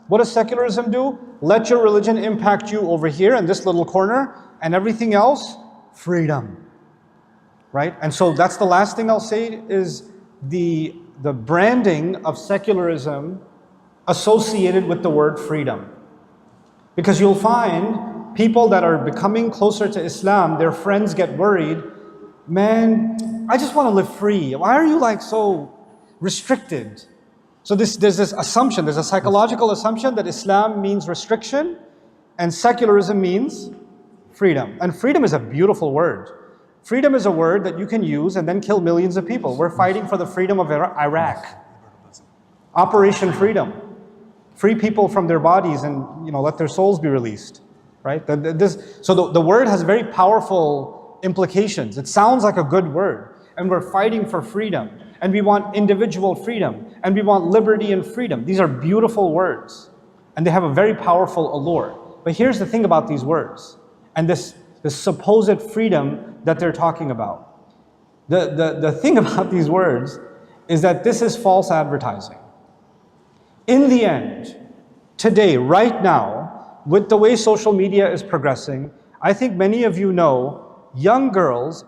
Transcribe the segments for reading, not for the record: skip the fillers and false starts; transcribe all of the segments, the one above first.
What does secularism do? Let your religion impact you over here in this little corner, and everything else, freedom. Right? And so that's the last thing I'll say is the branding of secularism associated with the word freedom. Because you'll find people that are becoming closer to Islam, their friends get worried, man, I just want to live free. Why are you like so restricted? So there's this assumption, there's a psychological assumption that Islam means restriction and secularism means freedom. And freedom is a beautiful word. Freedom is a word that you can use and then kill millions of people. We're fighting for the freedom of Iraq. Operation Freedom. Free people from their bodies and let their souls be released. Right? So the word has very powerful implications. It sounds like a good word. And we're fighting for freedom. And we want individual freedom. And we want liberty and freedom. These are beautiful words. And they have a very powerful allure. But here's the thing about these words. And this supposed freedom that they're talking about. The thing about these words is that this is false advertising. In the end, today, right now, with the way social media is progressing, I think many of you know, young girls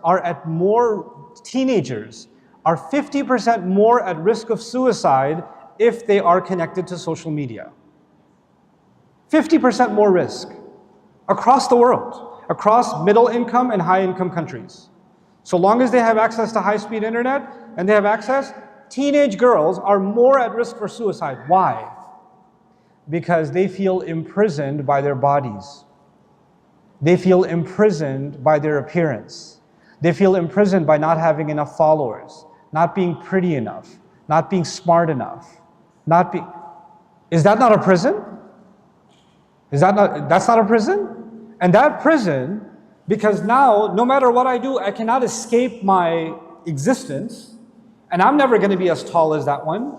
teenagers are 50% more at risk of suicide if they are connected to social media. 50% more risk across the world, across middle income and high income countries. So long as they have access to high-speed internet and they have access, teenage girls are more at risk for suicide. Why? Because they feel imprisoned by their bodies. They feel imprisoned by their appearance. They feel imprisoned by not having enough followers, not being pretty enough, not being smart enough, Is that not a prison? That's not a prison? And that prison, because now, no matter what I do, I cannot escape my existence, and I'm never going to be as tall as that one.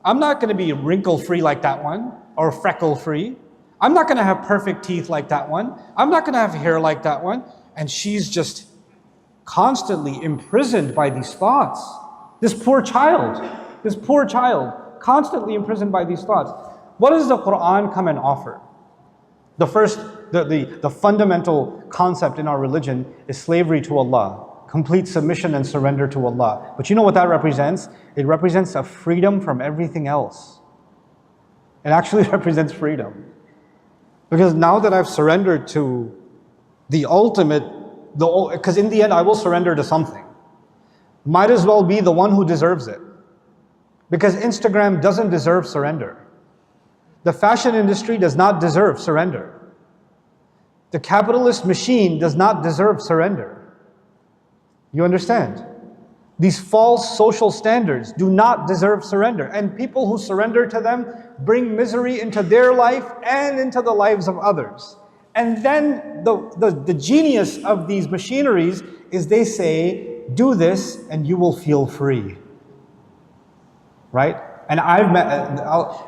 I'm not going to be wrinkle-free like that one, or freckle-free. I'm not going to have perfect teeth like that one. I'm not going to have hair like that one. And she's just constantly imprisoned by these thoughts. This poor child, constantly imprisoned by these thoughts. What does the Quran come and offer? The fundamental concept in our religion is slavery to Allah, complete submission and surrender to Allah. But you know what that represents? It represents a freedom from everything else. It actually represents freedom. Because now that I've surrendered to the ultimate, because in the end I will surrender to something. Might as well be the one who deserves it. Because Instagram doesn't deserve surrender. The fashion industry does not deserve surrender. The capitalist machine does not deserve surrender. You understand? These false social standards do not deserve surrender. And people who surrender to them bring misery into their life and into the lives of others. And then the genius of these machineries is they say, do this and you will feel free. Right? And I've met,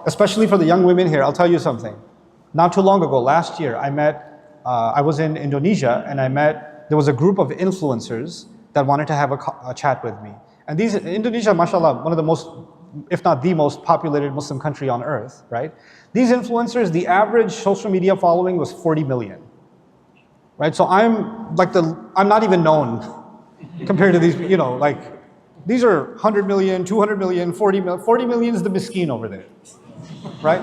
especially for the young women here, I'll tell you something. Not too long ago, last year, I was in Indonesia and there was a group of influencers that wanted to have a chat with me. And Indonesia, mashallah, one of the most, if not the most populated Muslim country on earth, right? These influencers, the average social media following was 40 million, right? So I'm not even known compared to these, these are 100 million, 200 million, 40 million. 40 million is the miskin over there, right?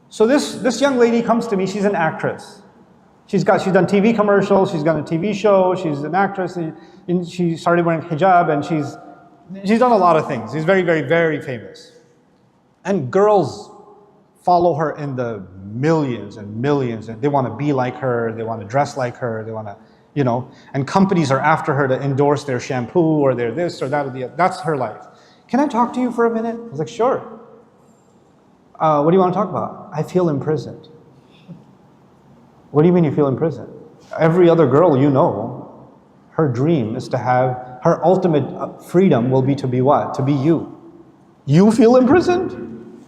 So this young lady comes to me, she's an actress. She's done TV commercials, she's done a TV show, she's an actress, and she started wearing hijab, and she's done a lot of things. She's very, very, very famous. And girls follow her in the millions and millions, and they want to be like her, they want to dress like her, they want to, and companies are after her to endorse their shampoo or their this or that or the other. That's her life. Can I talk to you for a minute? I was like, sure. What do you want to talk about? I feel imprisoned. What do you mean you feel imprisoned? Every other girl you know, her dream is to have, her ultimate freedom will be to be what? To be you. You feel imprisoned?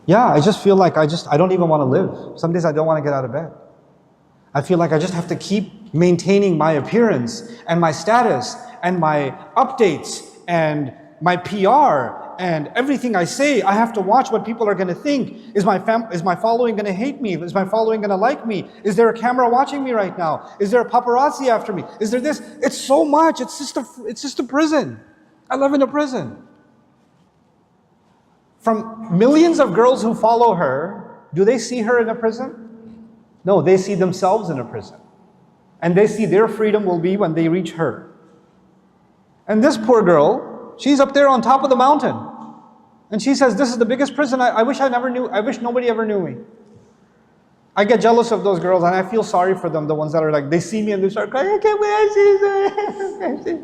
Yeah, I just feel like I don't even want to live. Some days I don't want to get out of bed. I feel like I just have to keep maintaining my appearance and my status and my updates and my PR and everything I say, I have to watch what people are going to think. Is my following going to hate me? Is my following going to like me? Is there a camera watching me right now? Is there a paparazzi after me? Is there this? It's so much. It's just a prison. I live in a prison. From millions of girls who follow her, do they see her in a prison? No, they see themselves in a prison. And they see their freedom will be when they reach her. And this poor girl, she's up there on top of the mountain. And she says, this is the biggest prison I wish I never knew. I wish nobody ever knew me. I get jealous of those girls and I feel sorry for them, the ones that are like, they see me and they start crying, I can't wait, I see this.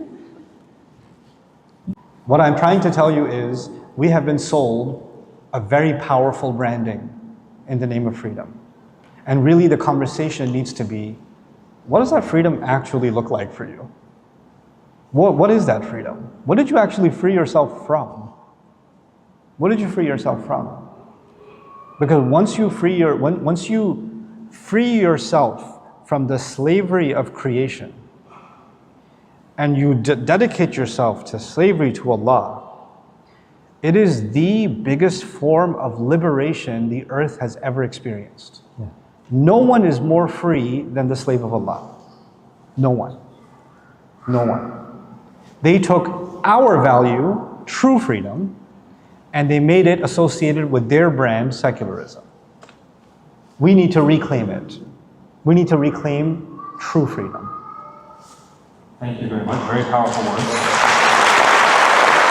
What I'm trying to tell you is, we have been sold a very powerful branding in the name of freedom. And really the conversation needs to be, what does that freedom actually look like for you? What is that freedom? What did you actually free yourself from? What did you free yourself from? Because once you free yourself from the slavery of creation, and you dedicate yourself to slavery to Allah, it is the biggest form of liberation the earth has ever experienced. Yeah. No one is more free than the slave of Allah. No one. No one. They took our value, true freedom, and they made it associated with their brand, secularism. We need to reclaim it. We need to reclaim true freedom. Thank you very much. Very powerful words.